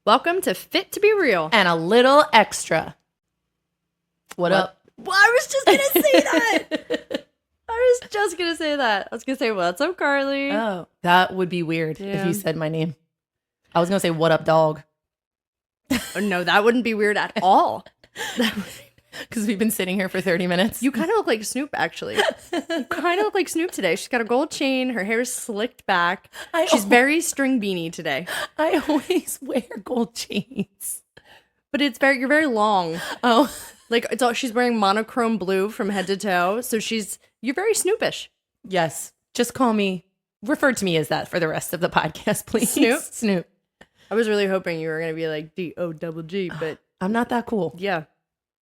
Welcome to Fit to Be Real. And a little extra. What up? Well, I was just going to say that. I was going to say, what's up, Carly? Oh, that would be weird if you said my name. I was going to say, what up, dog? No, that wouldn't be weird at all. Because we've been sitting here for 30 minutes. You kind of look like Snoop, actually. You kind of look like Snoop today. She's got a gold chain. Her hair's slicked back. She's very string beanie today. I always wear gold chains. But you're very long. Oh. Like, she's wearing monochrome blue from head to toe. So you're very Snoopish. Yes. Just refer to me as that for the rest of the podcast, please. Snoop. I was really hoping you were going to be like D-O-double-G, but I'm not that cool. Yeah.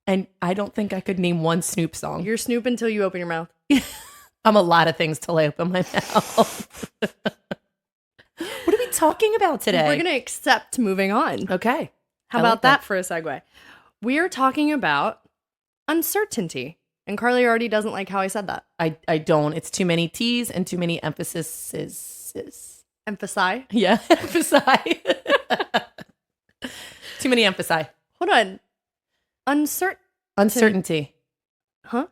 And I don't think I could name one Snoop song. You're Snoop until you open your mouth. I'm a lot of things till I open my mouth. What are we talking about today? We're going to accept moving on. Okay. How about that for a segue? We are talking about uncertainty. And Carly already doesn't like how I said that. I don't. It's too many T's and too many emphases. Emphasize? Yeah, emphasize. Too many emphasize. Hold on. Uncertainty. Huh?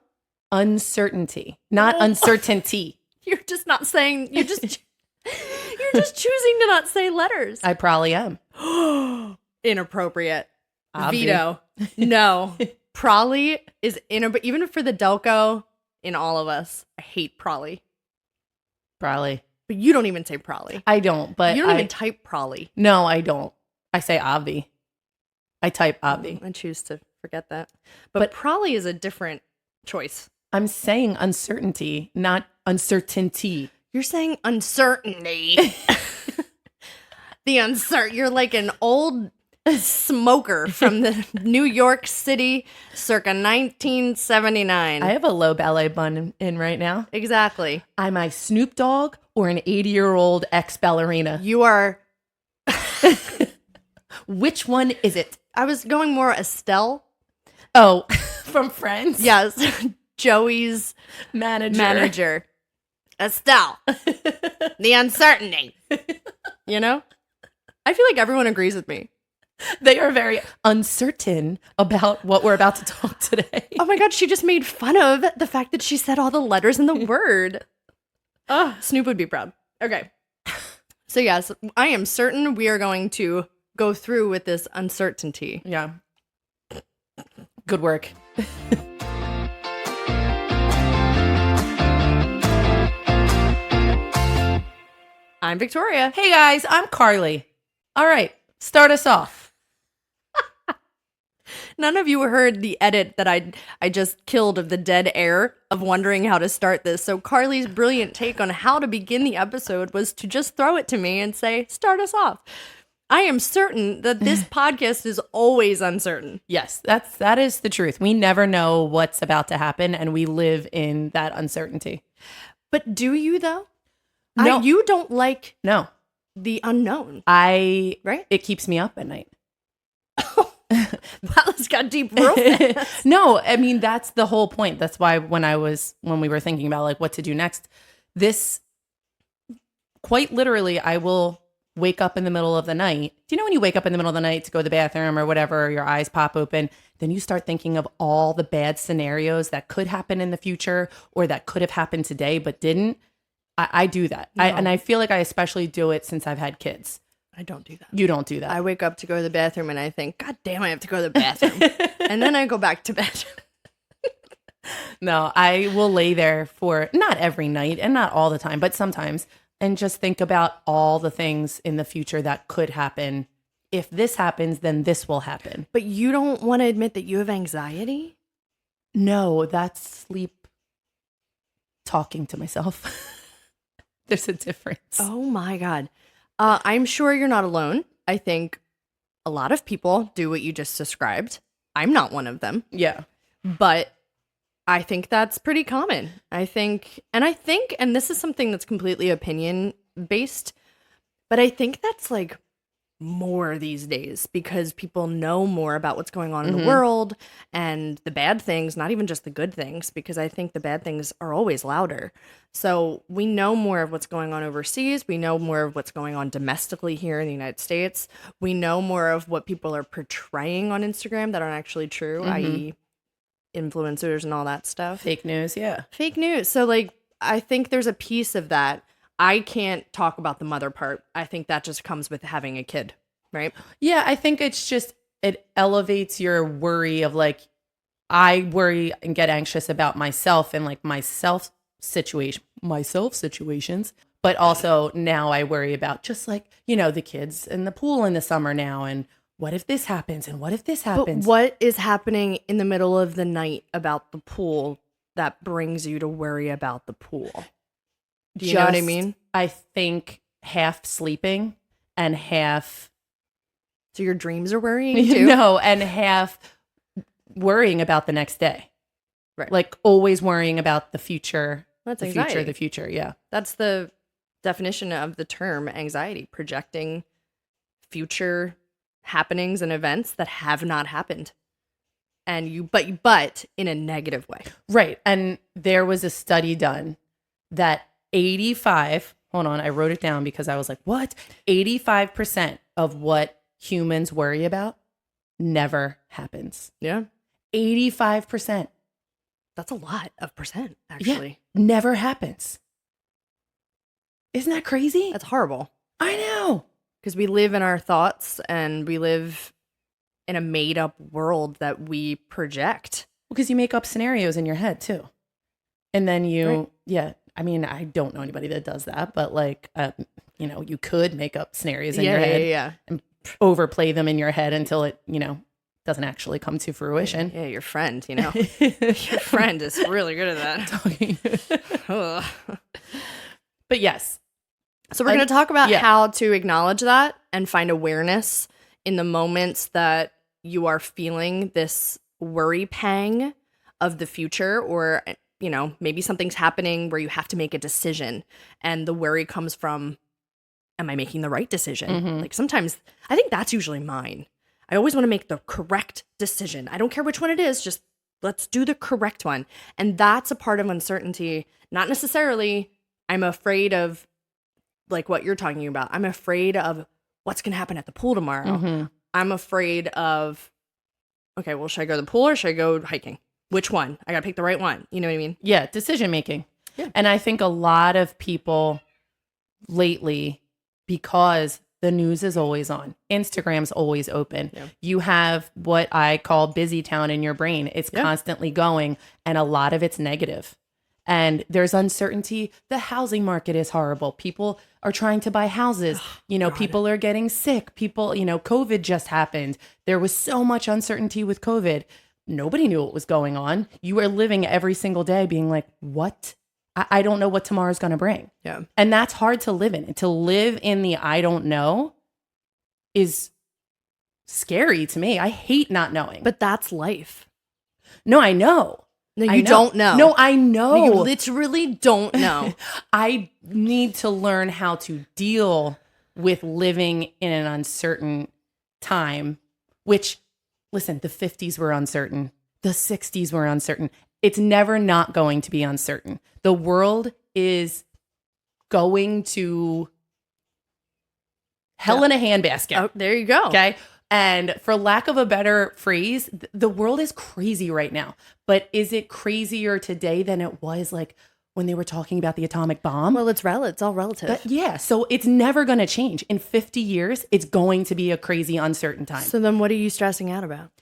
Uncertainty, not uncertainty. You're just not saying, you're just choosing to not say letters. I probably am. Inappropriate. Obvi. Veto. No. Probably is even for the Delco in all of us. I hate probably. Probably. But you don't even say probably. I don't, but you don't even type probably. No, I don't. I say obvi. I type obvi. I choose to forget that. But probably is a different choice. I'm saying uncertainty, not uncertainty. You're saying uncertainty. You're like an old smoker from the New York City circa 1979. I have a low ballet bun in right now. Exactly. I'm a Snoop Dogg or an 80-year-old ex-ballerina. You are... Which one is it? I was going more Estelle. Oh, from Friends? Yes. Joey's manager. Estelle. The uncertainty. You know? I feel like everyone agrees with me. They are very uncertain about what we're about to talk today. Oh my God, she just made fun of the fact that she said all the letters in the word. Oh, Snoop would be proud. Okay. So yes, I am certain we are going to go through with this uncertainty. Yeah. Good work. I'm Victoria. Hey guys, I'm Carly. All right, start us off. None of you heard the edit that I just killed of the dead air of wondering how to start this. So Carly's brilliant take on how to begin the episode was to just throw it to me and say, start us off. I am certain that this podcast is always uncertain. Yes, that is the truth. We never know what's about to happen, and we live in that uncertainty. But do you, though? No. You don't like No. the unknown. Right? It keeps me up at night. Wow, this got deep real fast. No, I mean, that's the whole point. That's why when we were thinking about like what to do next, this quite literally, I will wake up in the middle of the night. Do you know when you wake up in the middle of the night to go to the bathroom or whatever, your eyes pop open, then you start thinking of all the bad scenarios that could happen in the future or that could have happened today but didn't? I do that. No. And I feel like I especially do it since I've had kids. I don't do that. You don't do that. I wake up to go to the bathroom and I think, God damn, I have to go to the bathroom. And then I go back to bed. No, I will lay there for not every night and not all the time, but sometimes, and just think about all the things in the future that could happen. If this happens, then this will happen. But you don't want to admit that you have anxiety? No, that's sleep talking to myself. There's a difference. Oh my God. I'm sure you're not alone. I think a lot of people do what you just described. I'm not one of them. Yeah. But I think that's pretty common. I think, and this is something that's completely opinion based, but I think that's like more these days because people know more about what's going on in the world and the bad things, not even just the good things, because I think the bad things are always louder. So we know more of what's going on overseas. We know more of what's going on domestically here in the United States. We know more of what people are portraying on Instagram that aren't actually true, i.e. influencers and all that stuff. Fake news, yeah. Fake news. So like, I think there's a piece of that. I can't talk about the mother part. I think that just comes with having a kid, right? Yeah, I think it's just, it elevates your worry of like, I worry and get anxious about myself and like myself situations. But also now I worry about just like, you know, the kids in the pool in the summer now. And what if this happens? And what if this happens? But what is happening in the middle of the night about the pool that brings you to worry about the pool? Do you know what I mean? I think half sleeping and half... So your dreams are worrying too? No, and half worrying about the next day. Right. Like always worrying about the future. That's the anxiety. the future, yeah. That's the definition of the term anxiety, projecting future happenings and events that have not happened. And but in a negative way. Right. And there was a study done that 85, hold on, I wrote it down because I was like, what? 85% of what humans worry about never happens. Yeah. 85%. That's a lot of percent, actually. Yeah, never happens. Isn't that crazy? That's horrible. I know. Because we live in our thoughts and we live in a made up world that we project. Because you make up scenarios in your head too. And then Right. yeah, I mean, I don't know anybody that does that, but like, you know, you could make up scenarios in your head and overplay them in your head until it, you know, doesn't actually come to fruition. Yeah, your friend, you know, your friend is really good at that. Ugh. But yes. So we're going to talk about yeah. how to acknowledge that and find awareness in the moments that you are feeling this worry pang of the future, or, you know, maybe something's happening where you have to make a decision and the worry comes from, am I making the right decision? Like sometimes I think that's usually mine. I always want to make the correct decision. I don't care which one it is, just let's do the correct one. And that's a part of uncertainty. Not necessarily I'm afraid of like what you're talking about. I'm afraid of what's going to happen at the pool tomorrow. I'm afraid of, okay, well, should I go to the pool or should I go hiking? Which one? I got to pick the right one. You know what I mean? Yeah, decision making. Yeah. And I think a lot of people lately, because the news is always on, Instagram's always open. Yeah. You have what I call busy town in your brain. It's constantly going, and a lot of it's negative. And there's uncertainty. The housing market is horrible. People are trying to buy houses. You know, people are getting sick. People, you know, COVID just happened. There was so much uncertainty with COVID. Nobody knew what was going on. You were living every single day being like, what? I don't know what tomorrow's going to bring. Yeah. And that's hard to live in. And to live in the I don't know is scary to me. I hate not knowing. But that's life. No, I know. No, you don't know. No, I know. You literally don't know. I need to learn how to deal with living in an uncertain time, which, listen, the 50s were uncertain. The 60s were uncertain. It's never not going to be uncertain. The world is going to hell in a handbasket. Oh, there you go. Okay. And for lack of a better phrase, the world is crazy right now. But is it crazier today than it was like when they were talking about the atomic bomb? Well, it's all relative. But yeah. So it's never going to change. In 50 years, it's going to be a crazy, uncertain time. So then what are you stressing out about?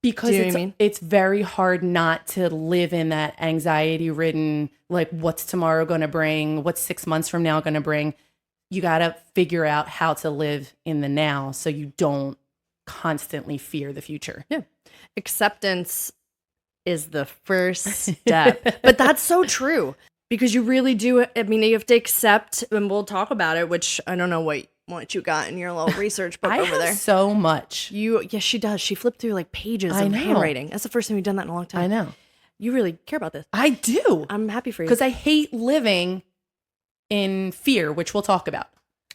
Because it's very hard not to live in that anxiety-ridden, like, what's tomorrow going to bring? What's 6 months from now going to bring? You got to figure out how to live in the now so you don't constantly fear the future. Yeah. Acceptance is the first step. But that's so true because you really do. I mean, you have to accept, and we'll talk about it, which I don't know what you got in your little research book over there. So much. Yes, she does. She flipped through like pages of handwriting. That's the first time we've done that in a long time. I know. You really care about this. I do. I'm happy for you. Because I hate living in fear, which we'll talk about.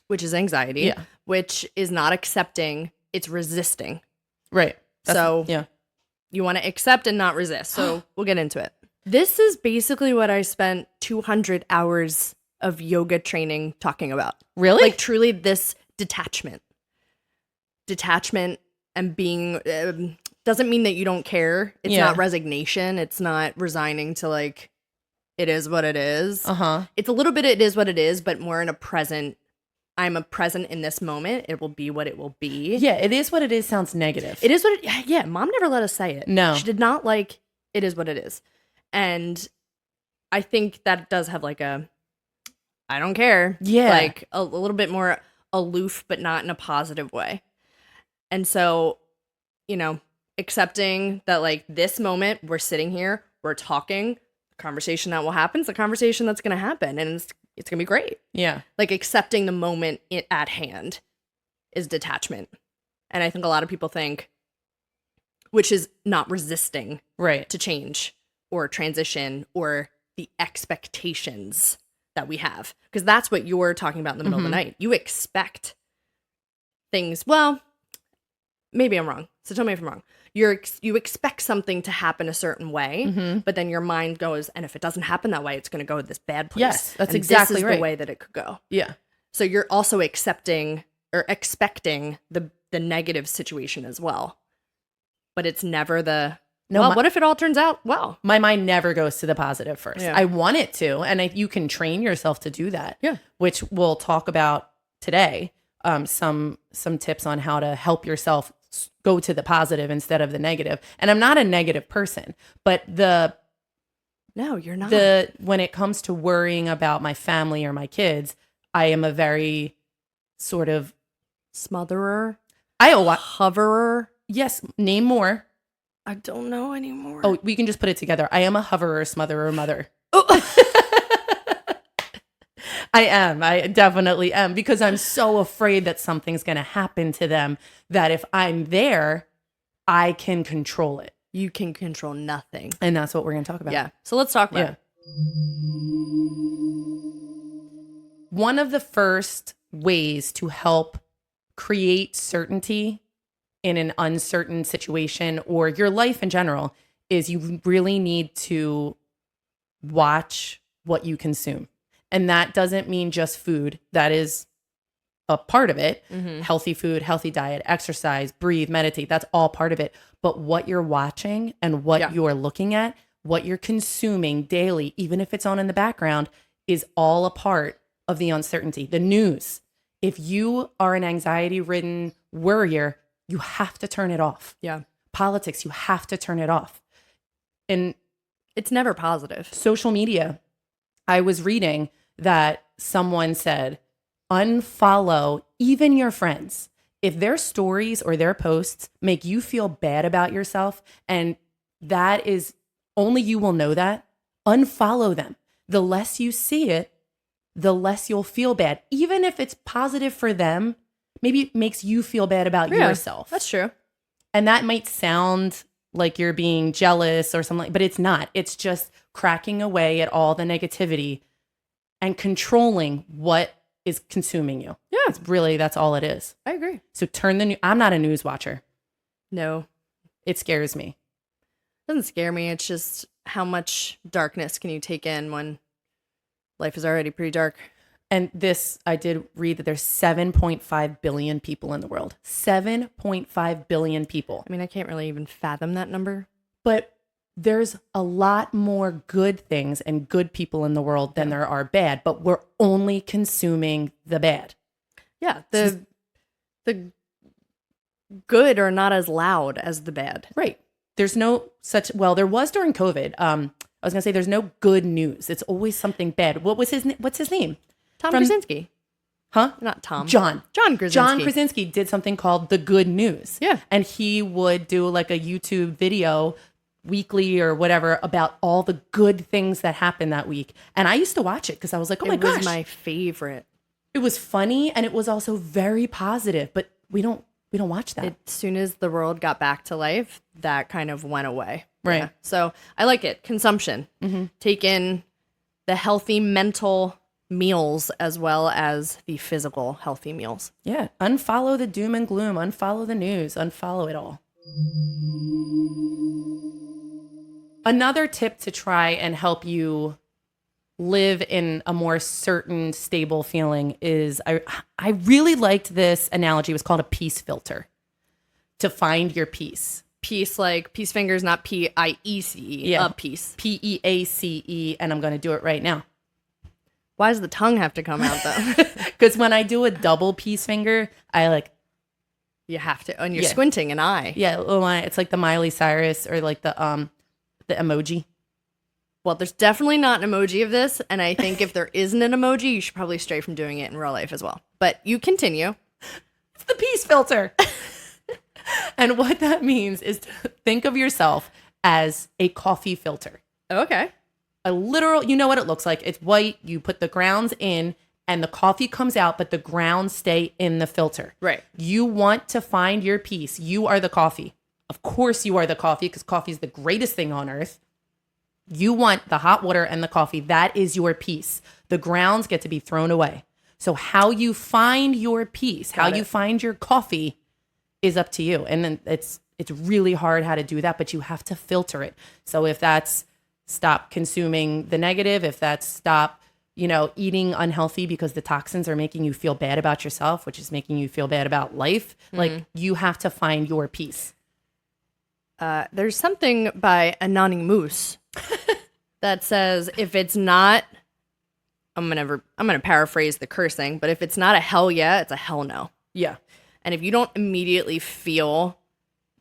Which is anxiety. Yeah. which is not accepting, it's resisting. Right. So you want to accept and not resist. So we'll get into it. This is basically what I spent 200 hours of yoga training talking about. Really? Like truly this detachment. Detachment and being doesn't mean that you don't care. It's not resignation. It's not resigning to like, it is what it is. It's a little bit it is what it is, but more in a present. I'm a present in this moment. It will be what it will be. Yeah, it is what it is sounds negative. It is what it, yeah, mom never let us say it. No. She did not like, it is what it is. And I think that does have like a, I don't care. Yeah. Like a little bit more aloof, but not in a positive way. And so, you know, accepting that like this moment, we're sitting here, we're talking, the conversation that will happen is the conversation that's going to happen. And it's going to be great. Yeah. Like accepting the moment at hand is detachment. And I think a lot of people think, which is not resisting to change or transition or the expectations that we have. Because that's what you're talking about in the middle of the night. You expect things. Well, maybe I'm wrong. So tell me if I'm wrong. You expect something to happen a certain way, but then your mind goes, and if it doesn't happen that way, it's going to go to this bad place. Yes, that's and exactly this is right. the way that it could go. Yeah. So you're also accepting or expecting the negative situation as well. But it's never the, what if it all turns out well? My mind never goes to the positive first. Yeah. I want it to, and you can train yourself to do that. Yeah. Which we'll talk about today. Some tips on how to help yourself go to the positive instead of the negative. And I'm not a negative person, but no, you're not. When it comes to worrying about my family or my kids, I am a very sort of smotherer. Hoverer. Yes. Name more. I don't know anymore. Oh, we can just put it together. I am a hoverer, smotherer, mother. I am. I definitely am, because I'm so afraid that something's going to happen to them that if I'm there, I can control it. You can control nothing. And that's what we're going to talk about. Yeah. So let's talk about it. One of the first ways to help create certainty in an uncertain situation or your life in general is you really need to watch what you consume. And that doesn't mean just food. That is a part of it. Healthy food, healthy diet, exercise, breathe, meditate. That's all part of it. But what you're watching and what you're looking at, what you're consuming daily, even if it's on in the background, is all a part of the uncertainty. The news. If you are an anxiety-ridden worrier, you have to turn it off. Yeah. Politics, you have to turn it off. And it's never positive. Social media. I was reading that someone said, unfollow even your friends. If their stories or their posts make you feel bad about yourself, and that is only you will know that, unfollow them. The less you see it, the less you'll feel bad. Even if it's positive for them, maybe it makes you feel bad about yourself. That's true. And that might sound like you're being jealous or something, but it's not. It's just cracking away at all the negativity and controlling what is consuming you. Yeah. That's all it is. I agree. So I'm not a news watcher. No. It scares me. It doesn't scare me. It's just how much darkness can you take in when life is already pretty dark. And I did read that there's 7.5 billion people in the world. 7.5 billion people. I mean, I can't really even fathom that number. But there's a lot more good things and good people in the world than there are bad, but we're only consuming the bad. Yeah. The good are not as loud as the bad. Right. There's no such, there was during COVID. I was going to say there's no good news. It's always something bad. What's his name? Tom Krasinski. Huh? Not Tom. John Krasinski. John Krasinski did something called The Good News. Yeah. And he would do like a YouTube video weekly or whatever about all the good things that happened that week. And I used to watch it because I was like, oh my gosh. It was my favorite. It was funny and it was also very positive, but we don't watch that. As soon as the world got back to life, that kind of went away. Right. Yeah. So I like it. Consumption. Take in the healthy mental meals as well as the physical healthy meals. Yeah. Unfollow the doom and gloom. Unfollow the news. Unfollow it all. Another tip to try and help you live in a more certain, stable feeling is I really liked this analogy. It was called a peace filter to find your peace. Peace, like peace fingers, not P-I-E-C-E. Yeah. A peace. P-E-A-C-E. And I'm going to do it right now. Why does the tongue have to come out though? Because when I do a double peace finger, I like, You have to, and you're Yeah. squinting an eye. yeah, it's like the Miley Cyrus or like the emoji. Well, there's definitely not an emoji of this, and I think if there isn't an emoji, you should probably stray from doing it in real life as well. But you continue. It's the peace filter. And what that means is to think of yourself as a coffee filter. Okay. A literal, you know what it looks like. It's white. You put the grounds in and the coffee comes out, but the grounds stay in the filter. Right. You want to find your peace. You are the coffee. Of course you are the coffee because coffee is the greatest thing on earth. You want the hot water and the coffee. That is your peace. The grounds get to be thrown away. So how you find your peace, how you find your coffee is up to you. And then it's really hard how to do that, but you have to filter it. So if that's stop consuming the negative, if that's stop, eating unhealthy because the toxins are making you feel bad about yourself, which is making you feel bad about life, like you have to find your peace. There's something by Anonymous that says if it's not, I'm gonna paraphrase the cursing, but if it's not a hell yeah, it's a hell no. Yeah. And if you don't immediately feel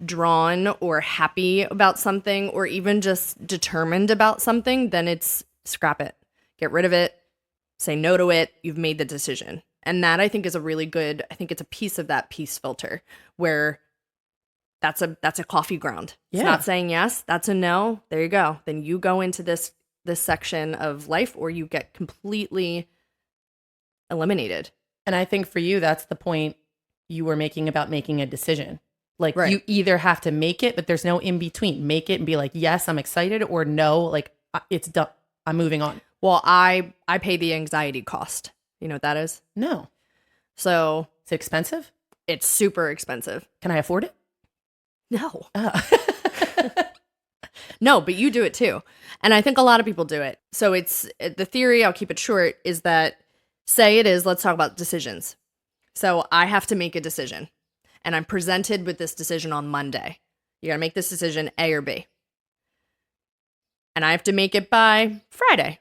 drawn or happy about something or even just determined about something, then it's scrap it. Get rid of it. Say no to it. You've made the decision. And that I think is I think it's a piece of that peace filter where that's a coffee ground. It's Yeah. not saying yes, that's a no. There you go. Then you go into this section of life or you get completely eliminated. And I think for you, that's the point you were making about making a decision. Like Right. you either have to make it, but there's no in between. Make it and be like, yes, I'm excited, or no, like it's done. I'm moving on. Well, I pay the anxiety cost. You know what that is? No. So Is it expensive? it's super expensive. Can I afford it? No. Oh. No, but you do it too. And I think a lot of people do it. So it's the theory, I'll keep it short, is that let's talk about decisions. So I have to make a decision and I'm presented with this decision on Monday. You got to make this decision A or B. And I have to make it by Friday.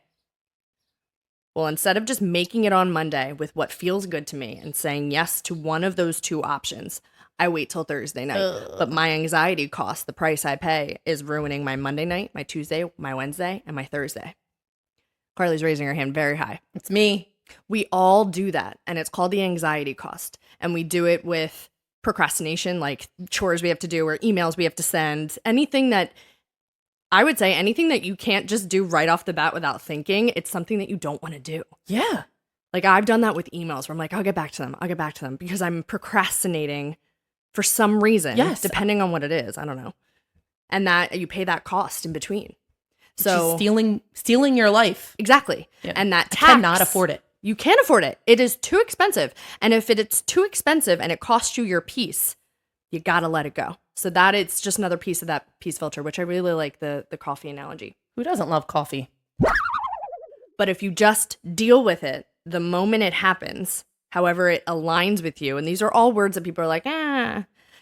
Well, instead of just making it on Monday with what feels good to me and saying yes to one of those two options, I wait till Thursday night. Ugh. But my anxiety cost, the price I pay, is ruining my Monday night, my Tuesday, my Wednesday, and my Thursday. Carly's raising her hand very high. It's me. We all do that, and it's called the anxiety cost. And we do it with procrastination, like chores we have to do or emails we have to send. Anything that you can't just do right off the bat without thinking, it's something that you don't want to do. Yeah. Like I've done that with emails where I'm like, I'll get back to them because I'm procrastinating for some reason. Yes. Depending on what it is. I don't know. And that you pay that cost in between. So She's stealing your life. exactly. Yeah. And that I tax, cannot afford it. You can't afford it. It is too expensive. And if it's too expensive and it costs you your peace, you got to let it go. So that it's just another piece of that peace filter, which I really like the coffee analogy. Who doesn't love coffee? But if you just deal with it the moment it happens, however it aligns with you, and these are all words that people are like,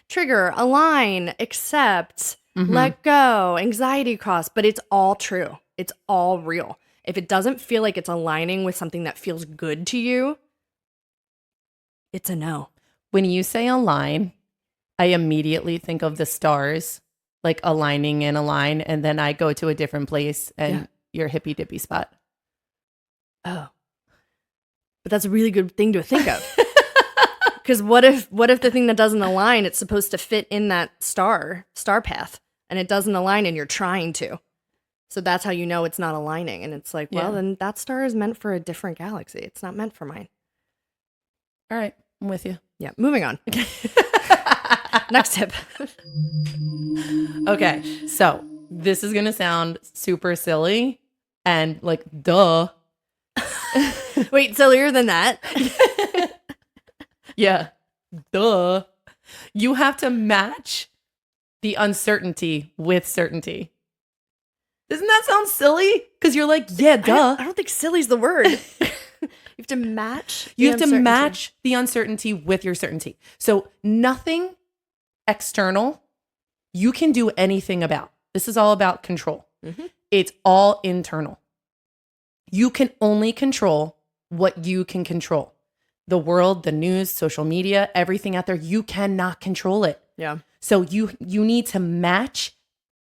trigger, align, accept, let go, anxiety cost, but it's all true. It's all real. If it doesn't feel like it's aligning with something that feels good to you, it's a no. When you say align, I immediately think of the stars, like aligning in a line, and then I go to a different place and your hippy dippy spot. Oh. But that's a really good thing to think of. Because what if the thing that doesn't align, it's supposed to fit in that star path, and it doesn't align and you're trying to. So that's how you know it's not aligning. And it's like, well, then that star is meant for a different galaxy. It's not meant for mine. All right, I'm with you. Yeah, moving on. Next tip. Okay, so this is going to sound super silly and like, duh. Wait, sillier than that? Yeah. Duh. You have to match the uncertainty with certainty. Doesn't that sound silly? Because you're like, yeah, duh. I don't think silly's the word. You have to match. You have to match the uncertainty with your certainty. So nothing external you can do anything about. This is all about control. Mm-hmm. It's all internal. You can only control what you can control. The world, the news, social media, everything out there, you cannot control it. Yeah. So you need to match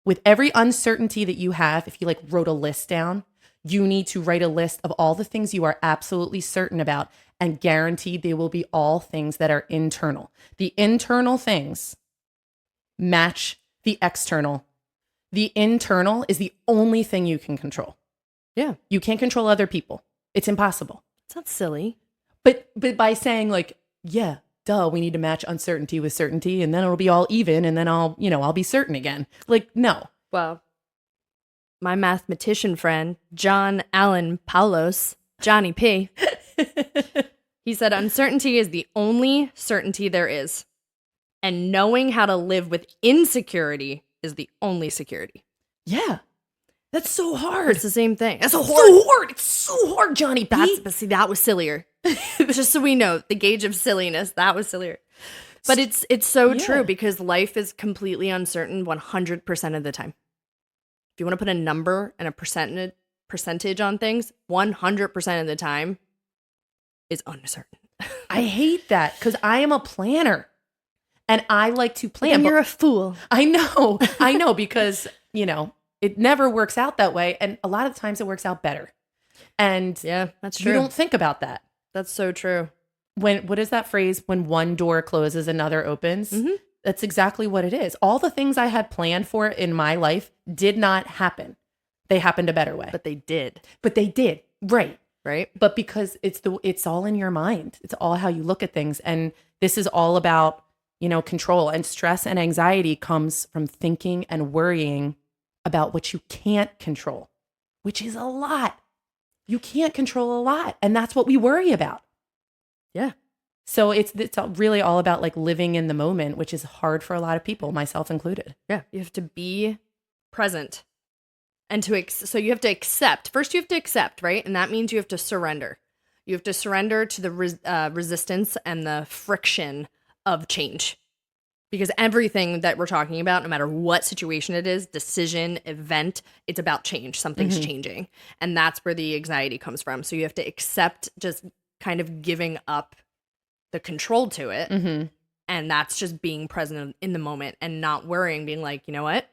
with every uncertainty that you have. If you like wrote a list down, you need to write a list of all the things you are absolutely certain about and guaranteed they will be all things that are internal. The internal things match the external. The internal is the only thing you can control. Yeah. You can't control other people. It's impossible. It's not silly. But by saying like, yeah, duh, we need to match uncertainty with certainty and then it'll be all even and then I'll be certain again. Like, no. Well, my mathematician friend, John Allen Paulos, Johnny P, he said uncertainty is the only certainty there is. And knowing how to live with insecurity is the only security. Yeah. That's so hard. It's the same thing. That's so hard. It's so hard, Johnny P. But see, that was sillier. Just so we know, the gauge of silliness, that was sillier. But it's so true because life is completely uncertain 100% of the time. If you want to put a number and a percentage on things, 100% of the time is uncertain. I hate that because I am a planner and I like to plan. And you're a fool. I know because, it never works out that way. And a lot of times it works out better. And yeah, that's true. You don't think about that. That's so true. What is that phrase? When one door closes, another opens. Mm-hmm. That's exactly what it is. All the things I had planned for in my life did not happen. They happened a better way. But they did. Right. Right. But because it's all in your mind. It's all how you look at things. And this is all about, control, and stress and anxiety comes from thinking and worrying about what you can't control, which is a lot. You can't control a lot. And that's what we worry about. Yeah. So it's really all about like living in the moment, which is hard for a lot of people, myself included. Yeah. You have to be present and so you have to accept. First, you have to accept, right? And that means you have to surrender. You have to surrender to the resistance and the friction of change. Because everything that we're talking about, no matter what situation it is, decision, event, it's about change. Something's changing. And that's where the anxiety comes from. So you have to accept just kind of giving up the control to it. Mm-hmm. And that's just being present in the moment and not worrying, being like, you know what?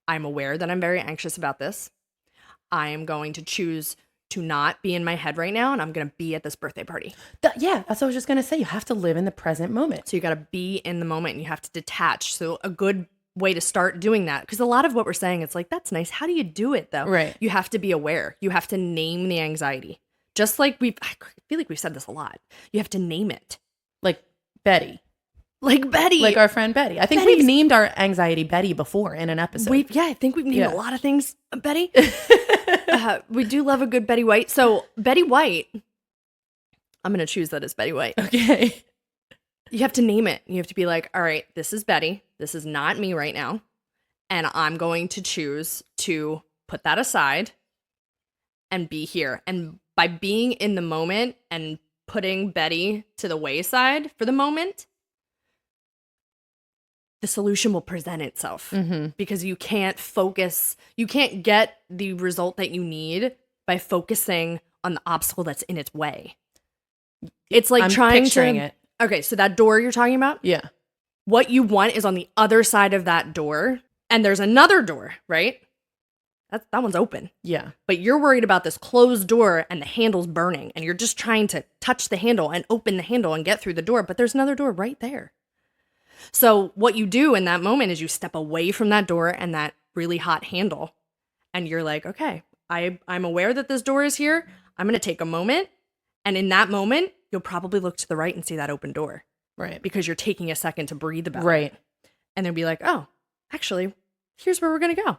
I'm aware that I'm very anxious about this. I am going to choose to not be in my head right now, and I'm going to be at this birthday party. That's what I was just going to say. You have to live in the present moment. So you got to be in the moment and you have to detach. So a good way to start doing that, because a lot of what we're saying, it's like, that's nice. How do you do it though? Right. You have to be aware. You have to name the anxiety. Just like I feel like we've said this a lot. You have to name it. Like Betty. Like our friend Betty. I think we've named our anxiety Betty before in an episode. I think we've named a lot of things Betty. We do love a good Betty White. So Betty White, I'm going to choose that as Betty White. Okay. You have to name it. You have to be like, all right, this is Betty. This is not me right now. And I'm going to choose to put that aside and be here. And by being in the moment and putting Betty to the wayside for the moment, the solution will present itself because you can't focus. You can't get the result that you need by focusing on the obstacle that's in its way. It's like trying picturing to. It. Okay, so that door you're talking about? Yeah. What you want is on the other side of that door, and there's another door, right? That one's open. Yeah. But you're worried about this closed door and the handle's burning, and you're just trying to touch the handle and open the handle and get through the door, but there's another door right there. So what you do in that moment is you step away from that door and that really hot handle, and you're like, okay, I'm aware that this door is here. I'm going to take a moment, and in that moment, you'll probably look to the right and see that open door. Right. Because you're taking a second to breathe about it. Right. And then be like, oh, actually, here's where we're going to go.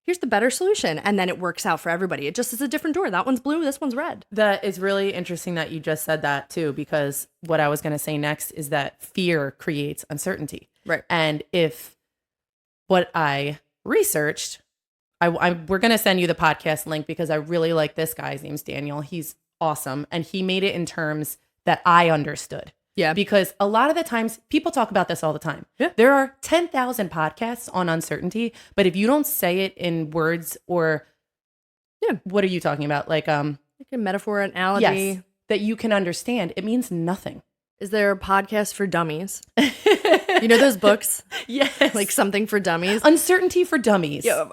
here's the better solution. And then it works out for everybody. It just is a different door. That one's blue. This one's red. That is really interesting that you just said that too, because what I was going to say next is that fear creates uncertainty. Right. And if what I researched, we're going to send you the podcast link because I really like this guy. His name's Daniel. He's awesome. And he made it in terms that I understood. Yeah. Because a lot of the times people talk about this all the time. Yeah. There are 10,000 podcasts on uncertainty, but if you don't say it in words or what are you talking about? Like a metaphor, analogy. Yes, that you can understand, it means nothing. Is there a podcast for dummies? You know those books? Yes. Like something for dummies? Uncertainty for Dummies. Yeah,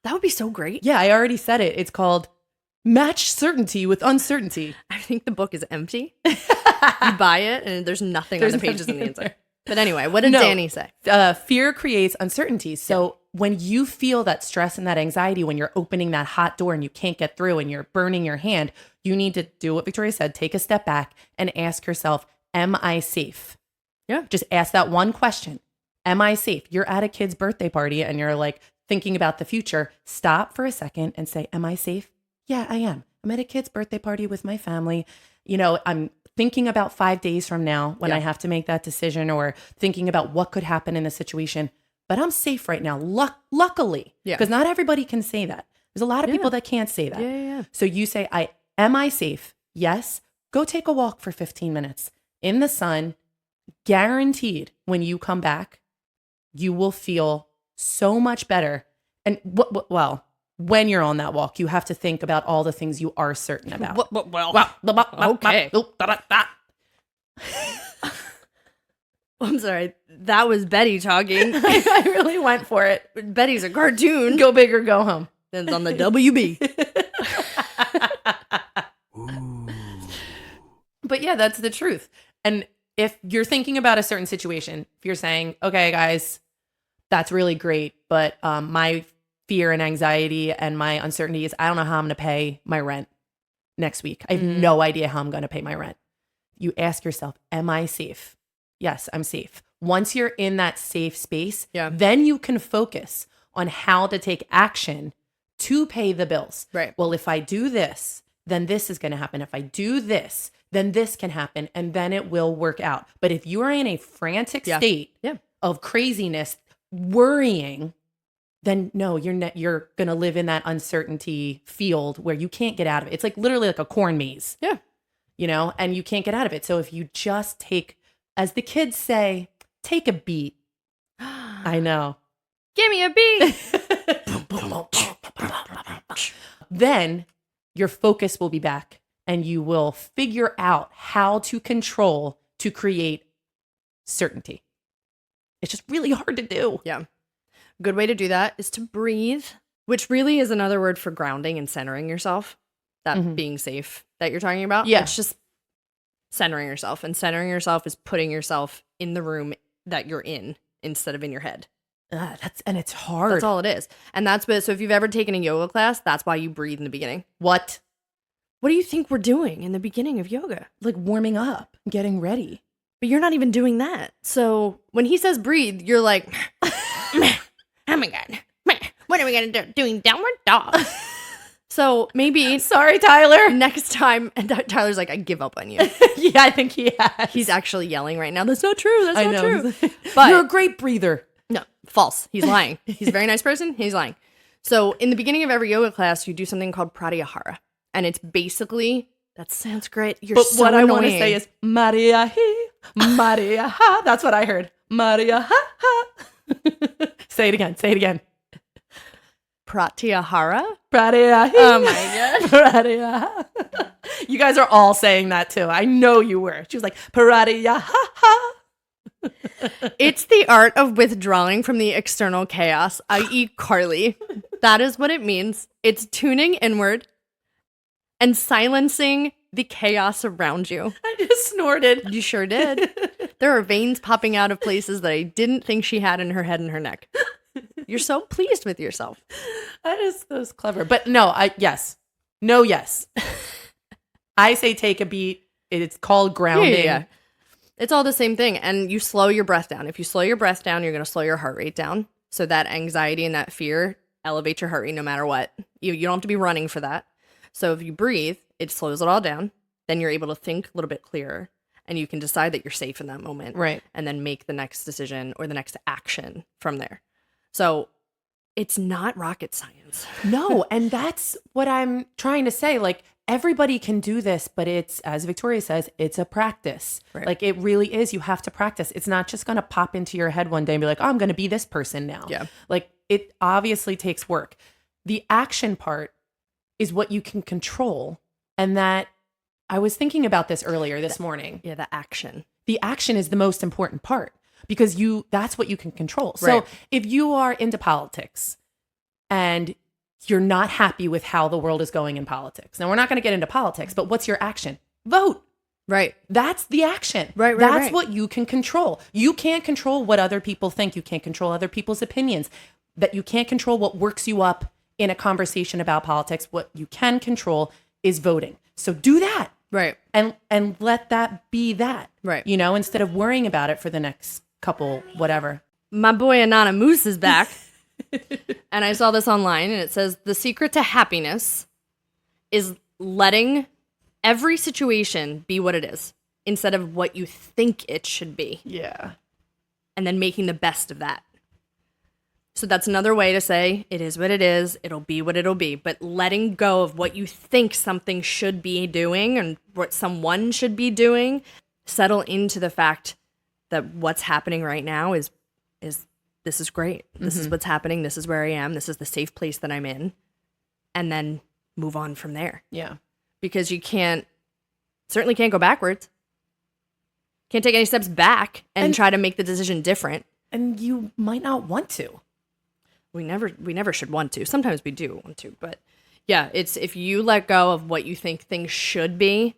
that would be so great. Yeah, I already said it. It's called Match Certainty with Uncertainty. I think the book is empty. You buy it and there's nothing on the pages on the inside. But anyway, what did Danny say? Fear creates uncertainty. So when you feel that stress and that anxiety, when you're opening that hot door and you can't get through and you're burning your hand, you need to do what Victoria said, take a step back and ask yourself, am I safe? Yeah. Just ask that one question. Am I safe? You're at a kid's birthday party and you're like thinking about the future. Stop for a second and say, am I safe? Yeah, I am. I'm at a kid's birthday party with my family. You know, I'm thinking about 5 days from now when I have to make that decision or thinking about what could happen in the situation. But I'm safe right now, luckily. Because not everybody can say that. There's a lot of people that can't say that. Yeah. So you say, am I safe? Yes. Go take a walk for 15 minutes in the sun. Guaranteed when you come back, you will feel so much better. And when you're on that walk, you have to think about all the things you are certain about. Okay. I'm sorry. That was Betty talking. I really went for it. Betty's a cartoon. Go big or go home. It's on the WB. But yeah, that's the truth. And if you're thinking about a certain situation, if you're saying, okay, guys, that's really great, but my fear and anxiety and my uncertainty is I don't know how I'm going to pay my rent next week. I have no idea how I'm going to pay my rent. You ask yourself, am I safe? Yes, I'm safe. Once you're in that safe space, then you can focus on how to take action to pay the bills. Right. Well, if I do this, then this is going to happen. If I do this, then this can happen, and then it will work out. But if you are in a frantic state of craziness, worrying, then no, you're going to live in that uncertainty field where you can't get out of it. It's like literally like a corn maze. Yeah. You know, and you can't get out of it. So if you just take, as the kids say, take a beat. I know. Give me a beat. Then your focus will be back and you will figure out how to control to create certainty. It's just really hard to do. Yeah. Good way to do that is to breathe, which really is another word for grounding and centering yourself. That being safe that you're talking about. Yeah. It's just centering yourself. And centering yourself is putting yourself in the room that you're in instead of in your head. And it's hard. That's all it is. And that's what, so if you've ever taken a yoga class, that's why you breathe in the beginning. What do you think we're doing in the beginning of yoga? Like warming up, getting ready. But you're not even doing that. So when he says breathe, you're like, oh my God, what are we going to do? Doing downward dog. So maybe. Sorry, Tyler. Next time. And Tyler's like, I give up on you. Yeah, I think he has. He's actually yelling right now. That's not true. That's not true. But you're a great breather. No, false. He's lying. He's a very nice person. He's lying. So in the beginning of every yoga class, you do something called pratyahara. And it's basically, that sounds great. But so what annoying. I want to say is, Maria he, Maria ha. That's what I heard. Maria ha ha. Say it again. Say it again. Pratyahara? Pratyahara. Oh my God. Pratyahara. You guys are all saying that too. I know you were. She was like, Pratyahara. It's the art of withdrawing from the external chaos, i.e. Carly. That is what it means. It's tuning inward and silencing the chaos around you. I just snorted. You sure did. There are veins popping out of places that I didn't think she had in her head and her neck. You're so pleased with yourself. That was clever. But no, yes. No, yes. I say take a beat. It's called grounding. Yeah. It's all the same thing. And you slow your breath down. If you slow your breath down, you're going to slow your heart rate down. So that anxiety and that fear elevate your heart rate no matter what. You don't have to be running for that. So if you breathe, it slows it all down. Then you're able to think a little bit clearer, and you can decide that you're safe in that moment. Right. And then make the next decision or the next action from there. So it's not rocket science. No, and that's what I'm trying to say. Like, everybody can do this, but it's, as Victoria says, it's a practice. Right. Like, it really is. You have to practice. It's not just going to pop into your head one day and be like, oh, I'm going to be this person now. Yeah. Like, it obviously takes work. The action part is what you can control. And that, I was thinking about this earlier this morning. Yeah, the action. The action is the most important part, because that's what you can control. So Right. if you are into politics and you're not happy with how the world is going in politics, now we're not going to get into politics, but what's your action? Vote. Right. That's the action. Right. That's what you can control. You can't control what other people think. You can't control other people's opinions. That you can't control what works you up in a conversation about politics. What you can control is voting. So do that. Right. And let that be that. Right. You know, instead of worrying about it for the next couple, whatever. My boy Anana Moose is back. And I saw this online, and it says the secret to happiness is letting every situation be what it is instead of what you think it should be. Yeah. And then making the best of that. So that's another way to say it is what it is. It'll be what it'll be. But letting go of what you think something should be doing and what someone should be doing, settle into the fact that what's happening right now is this is great. This is what's happening. This is where I am. This is the safe place that I'm in. And then move on from there. Yeah. Because you certainly can't go backwards. Can't take any steps back and try to make the decision different. And you might not want to. We never should want to. Sometimes we do want to, but yeah, it's if you let go of what you think things should be,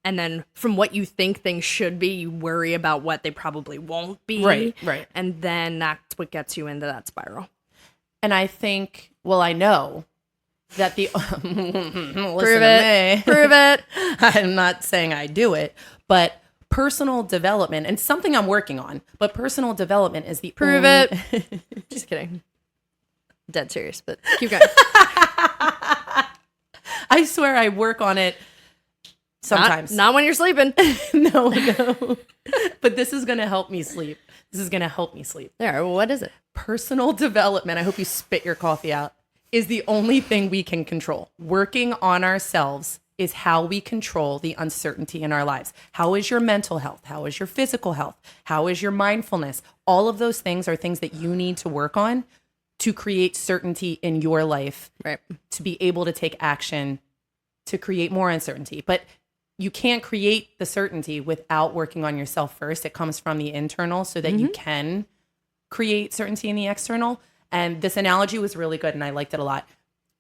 and then from what you think things should be, you worry about what they probably won't be. Right. And then that's what gets you into that spiral. And I think, well, I know that the listen Prove to it. me. Prove it. I'm not saying I do it, but personal development, and something I'm working on, but personal development is the Prove only... it. Just kidding. Dead serious, but keep going. I swear I work on it sometimes. Not when you're sleeping. No. But this is going to help me sleep. There, what is it? Personal development, I hope you spit your coffee out, is the only thing we can control. Working on ourselves is how we control the uncertainty in our lives. How is your mental health? How is your physical health? How is your mindfulness? All of those things are things that you need to work on to create certainty in your life, Right. to be able to take action to create more uncertainty. But you can't create the certainty without working on yourself first. It comes from the internal so that you can create certainty in the external. And this analogy was really good, and I liked it a lot.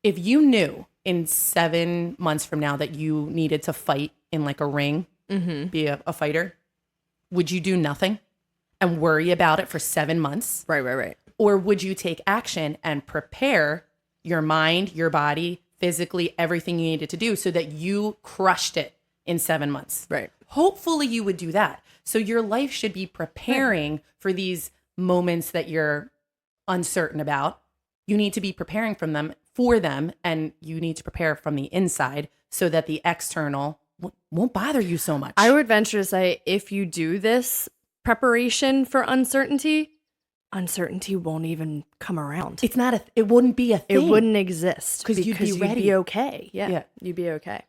If you knew in 7 months from now that you needed to fight in like a ring, be a fighter, would you do nothing and worry about it for 7 months? Right. Or would you take action and prepare your mind, your body, physically, everything you needed to do so that you crushed it in 7 months? Right. Hopefully you would do that. So your life should be preparing for these moments that you're uncertain about. You need to be preparing for them, and you need to prepare from the inside so that the external won't bother you so much. I would venture to say if you do this preparation for uncertainty won't even come around. It wouldn't be a thing. It wouldn't exist because you'd be ready. You'd be okay. Yeah. You'd be okay.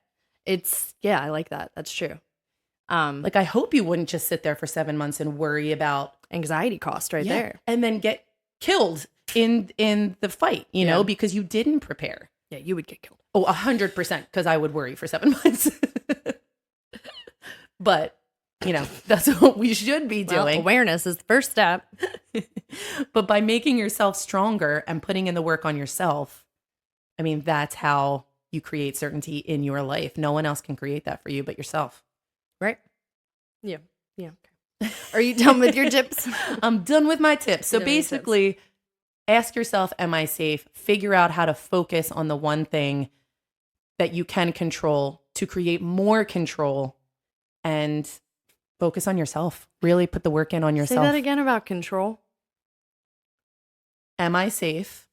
I like that. That's true. Like, I hope you wouldn't just sit there for 7 months and worry about anxiety cost there. And then get killed in the fight, you know, because you didn't prepare. Yeah, you would get killed. Oh, 100%, because I would worry for 7 months. But, you know, that's what we should be doing. Well, awareness is the first step. But by making yourself stronger and putting in the work on yourself, I mean, that's how you create certainty in your life. No one else can create that for you but yourself. Right? Yeah. Okay. Are you done with your tips? I'm done with my tips. So basically, ask yourself, am I safe? Figure out how to focus on the one thing that you can control to create more control, and focus on yourself. Really put the work in on yourself. Say that again about control. Am I safe?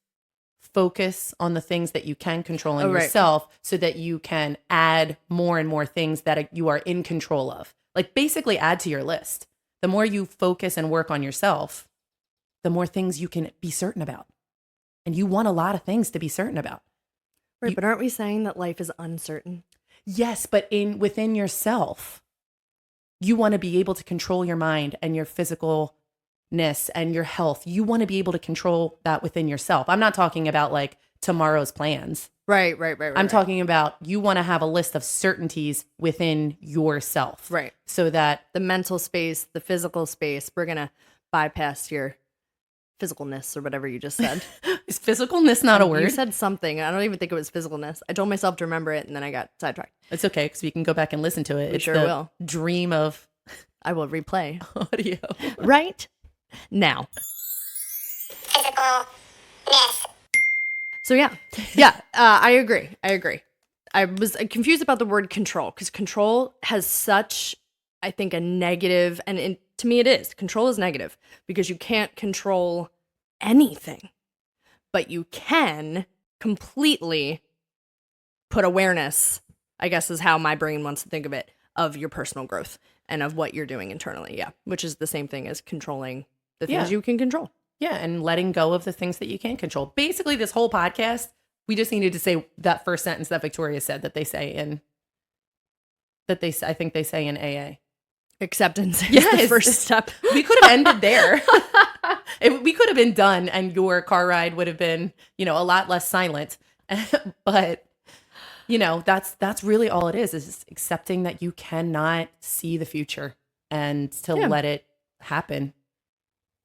focus on the things that you can control in Oh, right. yourself so that you can add more and more things that you are in control of. Like basically add to your list. The more you focus and work on yourself, the more things you can be certain about. And you want a lot of things to be certain about. Right, but aren't we saying that life is uncertain? Yes, but within yourself, you want to be able to control your mind and your physicalness and your health. You want to be able to control that within yourself. I'm not talking about like tomorrow's plans. Right. I'm talking about you want to have a list of certainties within yourself. Right. So that The mental space, the physical space, we're going to bypass your physicalness or whatever you just said. is physicalness not a word? You said something. I don't even think it was physicalness. I told myself to remember it and then I got sidetracked. It's okay because we can go back and listen to it. We It's sure the will. dream of I will replay audio. right now. So yeah, I agree. I was confused about the word control because control has such, I think, a negative, and to me it is. Control is negative because you can't control anything, but you can completely put awareness, I guess is how my brain wants to think of it, of your personal growth and of what you're doing internally. Yeah, which is the same thing as controlling the things you can control. Yeah, and letting go of the things that you can't control. Basically, this whole podcast, we just needed to say that first sentence that Victoria said that they say in I think they say in AA. Acceptance is the first step. We could have ended there. We could have been done, and your car ride would have been, a lot less silent. But that's really all it is accepting that you cannot see the future and to let it happen.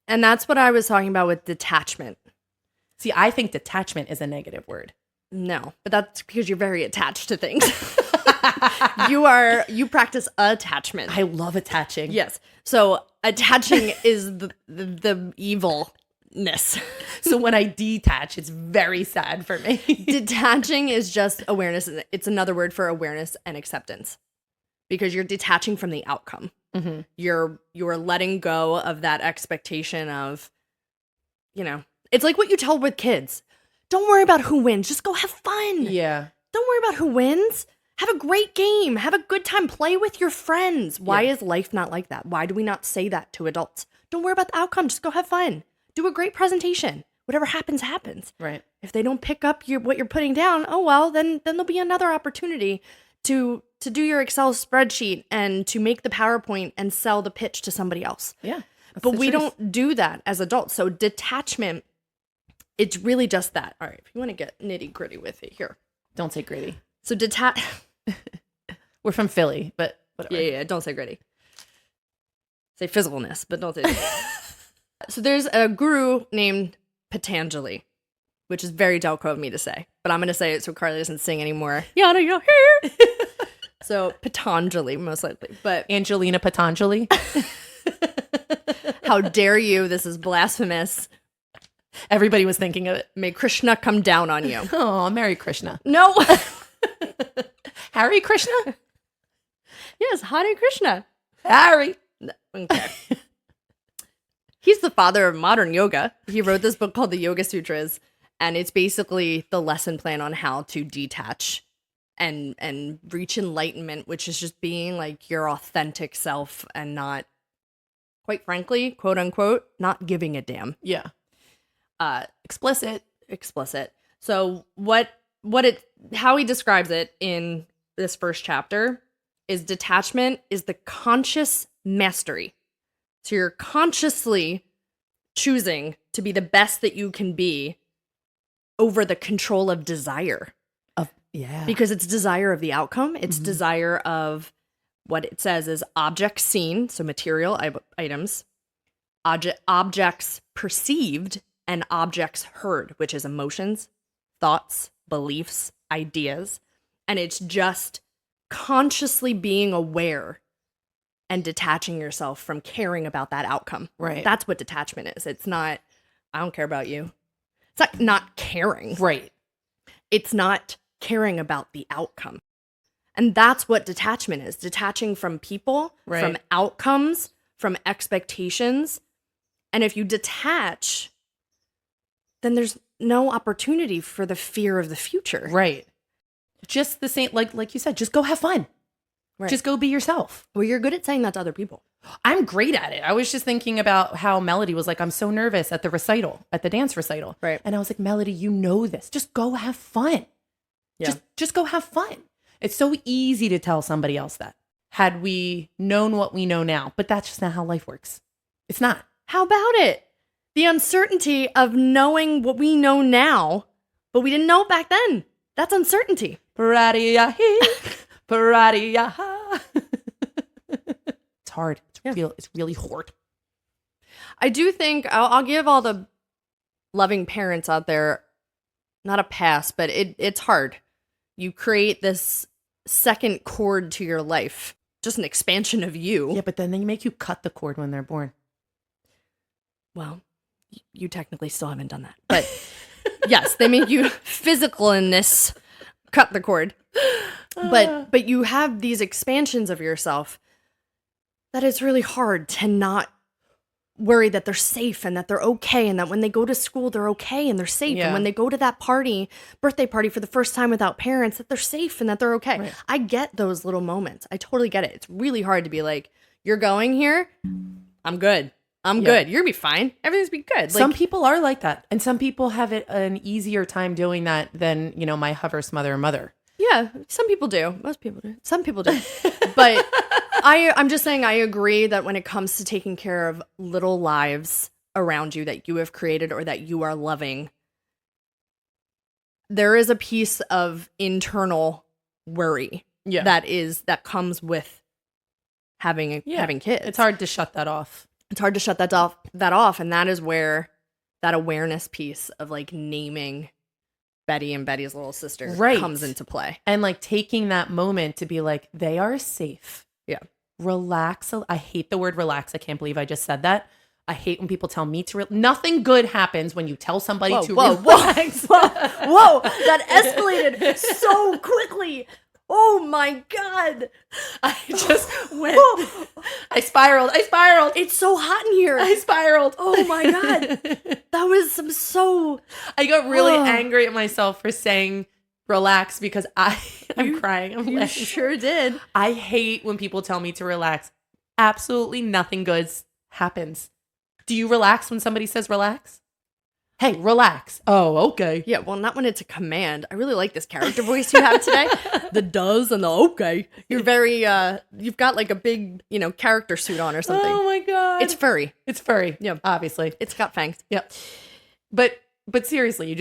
And that's what I was talking about with detachment. See, I think detachment is a negative word. No, but that's because you're very attached to things. You practice attachment. I love attaching. Yes. So attaching is the evilness. So when I detach, it's very sad for me. Detaching is just awareness. It's another word for awareness and acceptance because you're detaching from the outcome. Mm-hmm. You're letting go of that expectation of, it's like what you tell with kids. Don't worry about who wins. Just go have fun. Yeah. Don't worry about who wins. Have a great game. Have a good time. Play with your friends. Why is life not like that? Why do we not say that to adults? Don't worry about the outcome. Just go have fun. Do a great presentation. Whatever happens, happens. Right. If they don't pick up what you're putting down, oh well, then there'll be another opportunity to do your Excel spreadsheet and to make the PowerPoint and sell the pitch to somebody else. Yeah. But we don't do that as adults. So detachment, it's really just that. All right, if you want to get nitty gritty with it here. Don't say gritty. So We're from Philly, but whatever. Yeah, don't say gritty. Say physicalness, but don't say gritty. So there's a guru named Patanjali, which is very Delco of me to say, but I'm going to say it so Carly doesn't sing anymore. Yada yada. So Patanjali, most likely, but Angelina Patanjali. How dare you? This is blasphemous. Everybody was thinking of it. May Krishna come down on you. Oh, Merry Krishna. No. Harry Krishna? Yes, Hare Krishna. Harry. No, okay. He's the father of modern yoga. He wrote this book called the Yoga Sutras, and it's basically the lesson plan on how to detach and reach enlightenment, which is just being like your authentic self and not, quite frankly, quote unquote, not giving a damn. Yeah. Explicit. So how he describes it in this first chapter is detachment is the conscious mastery. So you're consciously choosing to be the best that you can be over the control of desire. Yeah. Because it's desire of the outcome. It's desire of what it says is objects seen, so material items, objects perceived, and objects heard, which is emotions, thoughts, beliefs, ideas. And it's just consciously being aware and detaching yourself from caring about that outcome. Right. That's what detachment is. It's not, I don't care about you. It's not caring. Right. It's not caring about the outcome. And that's what detachment is. Detaching from people, from outcomes, from expectations. And if you detach, then there's no opportunity for the fear of the future. Right. Just the same, like you said, just go have fun. Right. Just go be yourself. Well, you're good at saying that to other people. I'm great at it. I was just thinking about how Melody was like, I'm so nervous at the recital, at the dance recital. Right. And I was like, Melody, you know this. Just go have fun. Yeah. Just go have fun. It's so easy to tell somebody else that. Had we known what we know now, but that's just not how life works. It's not. How about it? The uncertainty of knowing what we know now, but we didn't know it back then. That's uncertainty. It's hard. It's really hard. I do think I'll give all the loving parents out there not a pass, but it's hard. You create this second cord to your life, just an expansion of you. Yeah, but then they make you cut the cord when they're born. Well, you technically still haven't done that. But yes, they make you physicalness cut the cord. But you have these expansions of yourself that it's really hard to not worry that they're safe and that they're okay and that when they go to school, they're okay and they're safe. Yeah. And when they go to that birthday party for the first time without parents, that they're safe and that they're okay. Right. I get those little moments. I totally get it. It's really hard to be like, you're going here. I'm good. I'm good. You're gonna be fine. Everything's be good. Some people are like that. And some people have an easier time doing that than, my hover smother mother. Yeah, some people do. Most people do. Some people do. But I'm just saying I agree that when it comes to taking care of little lives around you that you have created or that you are loving, there is a piece of internal worry that comes with having kids. It's hard to shut that off. It's hard to shut that off, and that is where that awareness piece of like naming Betty and Betty's little sister comes into play. And like taking that moment to be like, they are safe. Yeah. Relax. I hate the word relax. I can't believe I just said that. I hate when people tell me to nothing good happens when you tell somebody to relax. Whoa, that escalated so quickly. Oh my God. I just went. I spiraled. It's so hot in here. I spiraled. Oh my God. That was I got really angry at myself for saying relax because I'm crying. I'm You laughing. sure did. I hate when people tell me to relax. Absolutely nothing good happens. Do you relax when somebody says relax? Hey, relax. Oh, okay. Yeah, well, not when it's a command. I really like this character voice you have today. The does and the okay. You're very, you've got like a big, character suit on or something. Oh my God. It's furry. It's furry. Yeah. Obviously. It's got fangs. Yep. But seriously,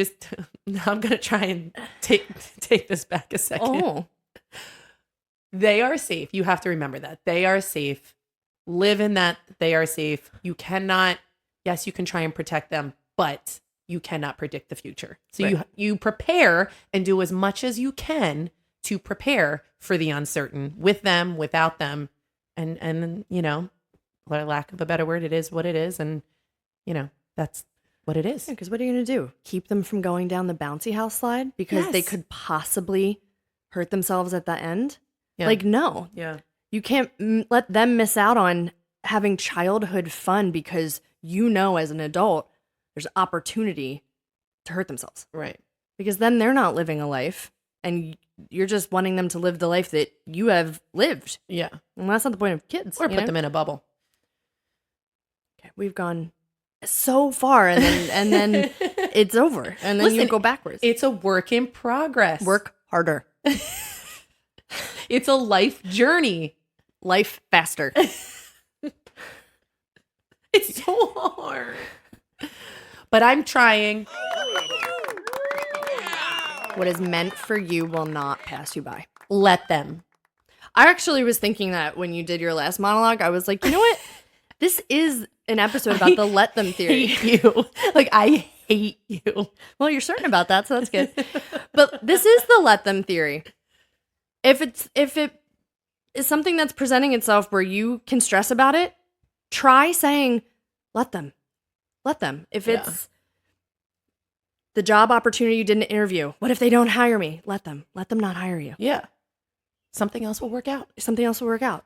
I'm going to try and take this back a second. Oh. They are safe. You have to remember that. They are safe. Live in that they are safe. You cannot, yes, you can try and protect them, but you cannot predict the future. So you prepare and do as much as you can to prepare for the uncertain with them, without them. And for lack of a better word, it is what it is. And, that's what it is. Because what are you going to do? Keep them from going down the bouncy house slide because they could possibly hurt themselves at the end? Yeah. Like, no. Yeah. You can't let them miss out on having childhood fun because as an adult, there's opportunity to hurt themselves. Right. Because then they're not living a life and you're just wanting them to live the life that you have lived. Yeah. And that's not the point of kids. Or put them in a bubble. Okay, we've gone so far and then it's over. And then you go backwards. It's a work in progress. Work harder. It's a life journey. Life faster. It's so hard. But I'm trying. What is meant for you will not pass you by. Let them. I actually was thinking that when you did your last monologue, I was like, you know what? This is an episode about the let them theory. Hate you. I hate you. Well, you're certain about that, so that's good. But this is the let them theory. If it is something that's presenting itself where you can stress about it, try saying, let them. Let them. If it's the job opportunity you didn't interview, what if they don't hire me? Let them. Let them not hire you. Yeah. Something else will work out. Something else will work out.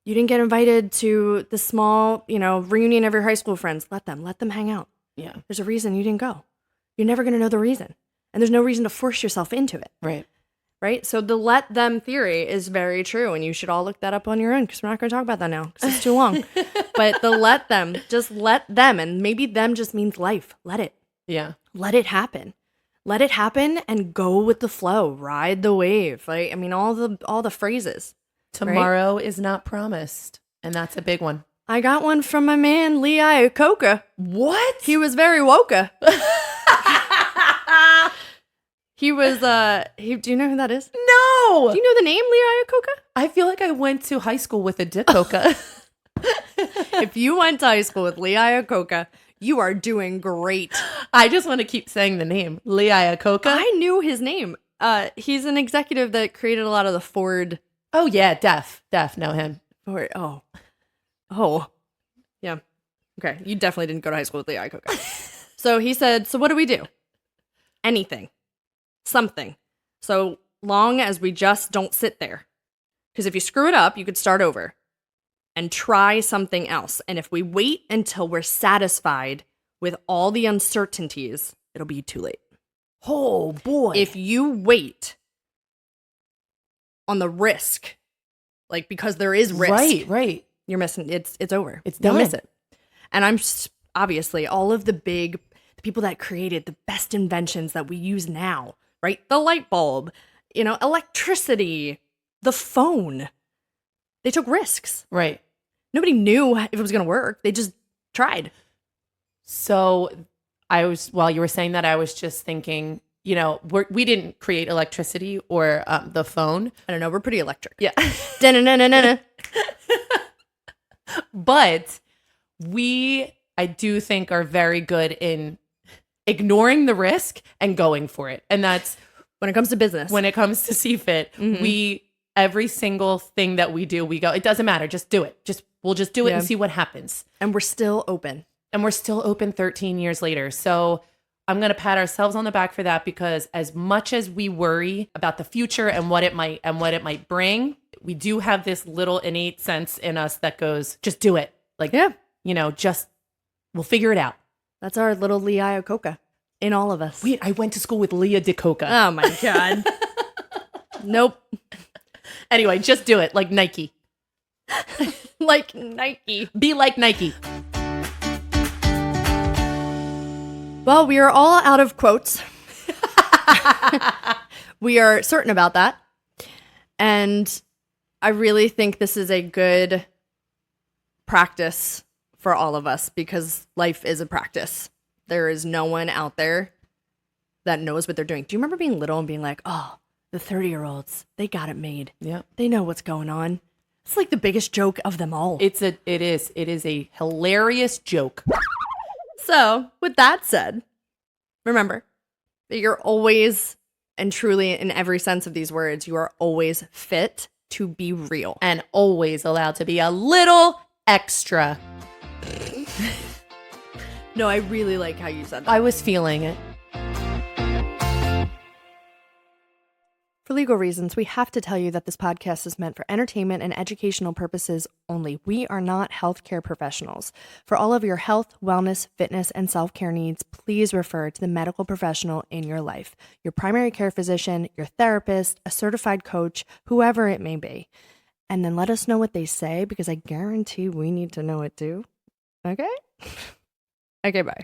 You didn't get invited to the small, reunion of your high school friends. Let them. Let them hang out. Yeah. There's a reason you didn't go. you're never going to know the reason. And there's no reason to force yourself into it. Right. Right? So the let them theory is very true. And you should all look that up on your own because we're not going to talk about that now because it's too long. But the let them, just let them. And maybe them just means life. Let it. Yeah. Let it happen. Let it happen and go with the flow. Ride the wave. Right? I mean, all the phrases. Tomorrow is not promised. And that's a big one. I got one from my man, Lee Iacocca. What? He was very woka. He was, do you know who that is? No! Do you know the name Lee Iacocca? I feel like I went to high school with a Dakota. If you went to high school with Lee Iacocca, you are doing great. I just want to keep saying the name. Lee Iacocca? I knew his name. He's an executive that created a lot of the Ford. Oh, yeah, Def, know him. Ford. Oh. Yeah. Okay. You definitely didn't go to high school with Lee Iacocca. So he said, so what do we do? Anything. Something. So long as we just don't sit there. Because if you screw it up, you could start over and try something else. And if we wait until we're satisfied with all the uncertainties, it'll be too late. Oh, boy. If you wait on the risk, like because there is risk. Right. You're missing. It's over. It's You'll done. miss it. And I'm obviously all of the people that created the best inventions that we use now, right? The light bulb, electricity, the phone. They took risks. Right. Nobody knew if it was going to work. They just tried. So while you were saying that, I was just thinking, we didn't create electricity or the phone. I don't know. We're pretty electric. Yeah. Da-na-na-na-na-na. But I do think, are very good in ignoring the risk and going for it. And that's When it comes to business. when it comes to CFIT, every single thing that we do, we go, it doesn't matter. Just do it. We'll just do it and see what happens. And we're still open. And we're still open 13 years later. So I'm going to pat ourselves on the back for that, because as much as we worry about the future and what it might bring, we do have this little innate sense in us that goes, just do it. We'll figure it out. That's our little Lee Iacocca in all of us. Wait, I went to school with Leah DeCoca. Oh my God. Nope. Anyway, just do it like Nike. Like Nike. Be like Nike. Well, we are all out of quotes. We are certain about that. And I really think this is a good practice for all of us, because life is a practice. There is no one out there that knows what they're doing. Do you remember being little and being like, oh, the 30-year-olds, they got it made. Yeah. They know what's going on. It's like the biggest joke of them all. It is a hilarious joke. So, with that said, remember that you're always, and truly in every sense of these words, you are always fit to be real. And always allowed to be a little extra. No, I really like how you said that. I was feeling it. For legal reasons, we have to tell you that this podcast is meant for entertainment and educational purposes only. We are not healthcare professionals. For all of your health, wellness, fitness, and self-care needs, please refer to the medical professional in your life. Your primary care physician, your therapist, a certified coach, whoever it may be. And then let us know what they say, because I guarantee we need to know it too. Okay? Okay, bye.